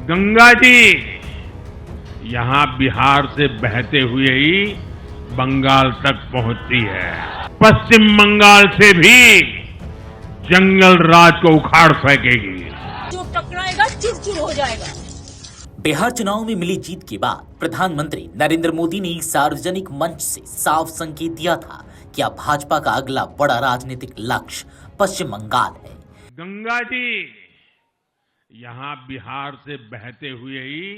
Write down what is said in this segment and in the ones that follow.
गंगा जी यहाँ बिहार से बहते हुए ही बंगाल तक पहुंचती है। पश्चिम बंगाल से भी जंगल राज को उखाड़ फेंकेगी। जो टकराएगा चुर-चुर हो जाएगा। बिहार चुनाव में मिली जीत के बाद प्रधानमंत्री नरेंद्र मोदी ने सार्वजनिक मंच से साफ संकेत दिया था कि अब भाजपा का अगला बड़ा राजनीतिक लक्ष्य पश्चिम बंगाल है। गंगा जी यहाँ बिहार से बहते हुए ही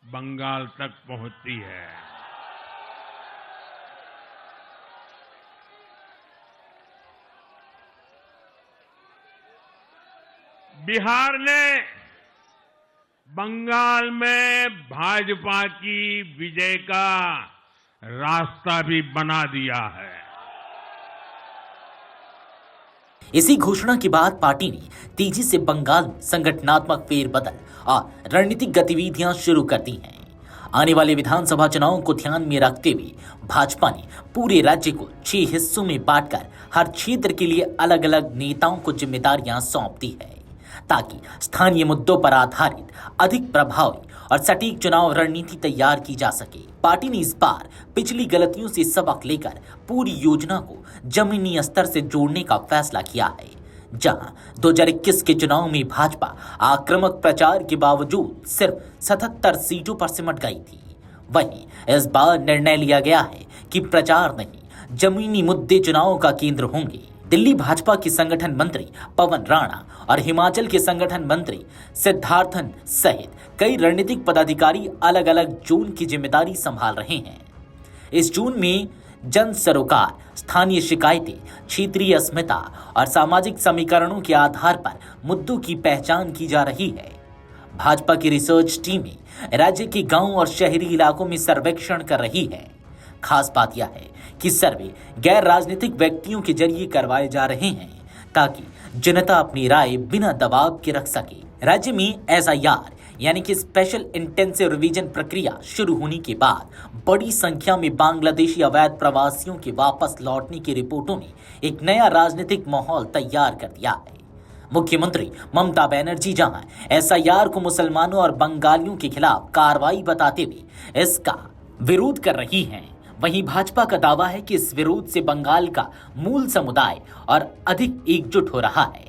बंगाल तक पहुंचती है। बिहार ने बंगाल में भाजपा की विजय का रास्ता भी बना दिया है। इसी घोषणा के बाद पार्टी ने तेजी से बंगाल में संगठनात्मक फेरबदल और रणनीतिक गतिविधियां शुरू कर दी हैं। आने वाले विधानसभा चुनावों को ध्यान में रखते हुए भाजपा ने पूरे राज्य को 6 हिस्सों में बांटकर हर क्षेत्र के लिए अलग अलग नेताओं को जिम्मेदारियां सौंप दी है, ताकि स्थानीय मुद्दों पर आधारित अधिक प्रभावी और सटीक चुनाव रणनीति तैयार की जा सके। पार्टी ने इस बार पिछली गलतियों से सबक लेकर पूरी योजना को जमीनी स्तर से जोड़ने का फैसला किया है। जहां 2021 के चुनाव में भाजपा आक्रामक प्रचार के बावजूद सिर्फ 77 सीटों पर सिमट गई थी, वहीं इस बार निर्णय लिया गया है कि प्रचार नहीं, जमीनी मुद्दे चुनाव का केंद्र होंगे। दिल्ली भाजपा के संगठन मंत्री पवन राणा और हिमाचल के संगठन मंत्री सिद्धार्थन सहित कई रणनीतिक पदाधिकारी अलग अलग जोन की जिम्मेदारी संभाल रहे हैं। इस जोन में जन सरोकार, स्थानीय शिकायतें, क्षेत्रीय अस्मिता और सामाजिक समीकरणों के आधार पर मुद्दों की पहचान की जा रही है। भाजपा की रिसर्च टीमें राज्य के गांव और शहरी इलाकों में सर्वेक्षण कर रही है। खास बात यह है कि सर्वे गैर राजनीतिक व्यक्तियों के जरिए करवाए जा रहे हैं, ताकि जनता अपनी राय बिना दबाव के रख सके। राज्य में SIR यानी कि स्पेशल इंटेंसिव रिवीजन प्रक्रिया शुरू होने के बाद बड़ी संख्या में बांग्लादेशी अवैध प्रवासियों के वापस लौटने की रिपोर्टों ने एक नया राजनीतिक माहौल तैयार कर दिया है। मुख्यमंत्री ममता बनर्जी जहां SIR को मुसलमानों और बंगालियों के खिलाफ कार्रवाई बताते हुए इसका विरोध कर रही हैं, वहीं भाजपा का दावा है कि इस विरोध से बंगाल का मूल समुदाय और अधिक एकजुट हो रहा है।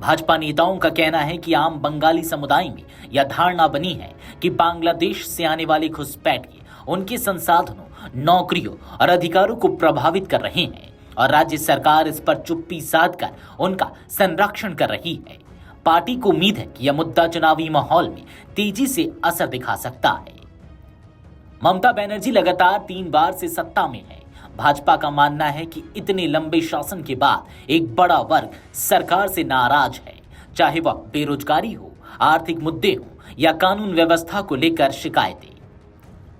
भाजपा नेताओं का कहना है कि आम बंगाली समुदाय में यह धारणा बनी है कि बांग्लादेश से आने वाले घुसपैठिए उनके संसाधनों, नौकरियों और अधिकारों को प्रभावित कर रहे हैं और राज्य सरकार इस पर चुप्पी साधकर उनका संरक्षण कर रही है। पार्टी को उम्मीद है कि यह मुद्दा चुनावी माहौल में तेजी से असर दिखा सकता है। ममता बनर्जी लगातार 3 बार से सत्ता में है। भाजपा का मानना है कि इतने लंबे शासन के बाद एक बड़ा वर्ग सरकार से नाराज है, चाहे वह बेरोजगारी हो, आर्थिक मुद्दे हो या कानून व्यवस्था को लेकर शिकायतें।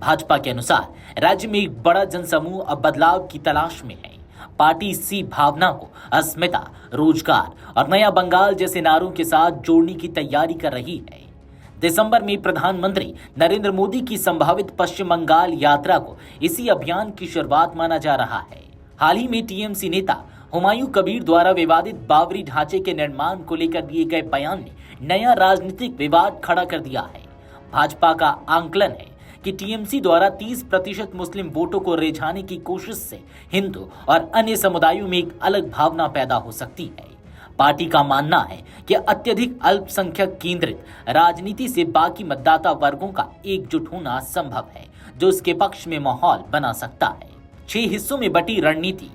भाजपा के अनुसार राज्य में एक बड़ा जनसमूह अब बदलाव की तलाश में है। पार्टी इसी भावना को अस्मिता, रोजगार और नया बंगाल जैसे नारों के साथ जोड़ने की तैयारी कर रही है। दिसंबर में प्रधानमंत्री नरेंद्र मोदी की संभावित पश्चिम बंगाल यात्रा को इसी अभियान की शुरुआत माना जा रहा है। हाल ही में TMC नेता हुमायूं कबीर द्वारा विवादित बाबरी ढांचे के निर्माण को लेकर दिए गए बयान ने नया राजनीतिक विवाद खड़ा कर दिया है। भाजपा का आंकलन है कि TMC द्वारा 30% मुस्लिम वोटों को रिझाने की कोशिश से हिंदू और अन्य समुदायों में एक अलग भावना पैदा हो सकती है। पार्टी का मानना है कि अत्यधिक अल्पसंख्यक केंद्रित राजनीति से बाकी मतदाता वर्गों का एकजुट होना संभव है, जो इसके पक्ष में माहौल बना सकता है। 6 हिस्सों में बटी रणनीति,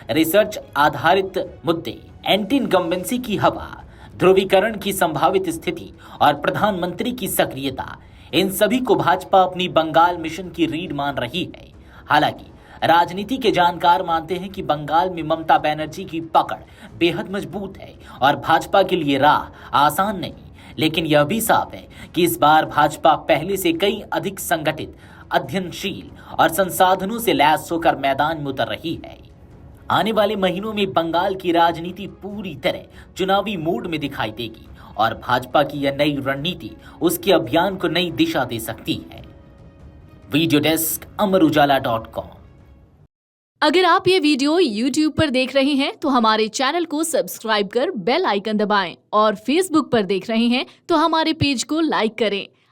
रिसर्च आधारित मुद्दे, एंटी इनकम्बेंसी की हवा, ध्रुवीकरण की संभावित स्थिति और प्रधानमंत्री की सक्रियता, इन सभी को भाजपा अपनी बंगाल मिशन की रीढ़ मान रही है। हालांकि राजनीति के जानकार मानते हैं कि बंगाल में ममता बनर्जी की पकड़ बेहद मजबूत है और भाजपा के लिए राह आसान नहीं, लेकिन यह भी साफ है कि इस बार भाजपा पहले से कई अधिक संगठित, अध्ययनशील और संसाधनों से लैस होकर मैदान में उतर रही है। आने वाले महीनों में बंगाल की राजनीति पूरी तरह चुनावी मोड में दिखाई देगी और भाजपा की यह नई रणनीति उसके अभियान को नई दिशा दे सकती है। वीडियो डेस्क अमरउजाला.com। अगर आप ये वीडियो YouTube पर देख रहे हैं तो हमारे चैनल को सब्सक्राइब कर बेल आइकन दबाएं और Facebook पर देख रहे हैं तो हमारे पेज को लाइक करें।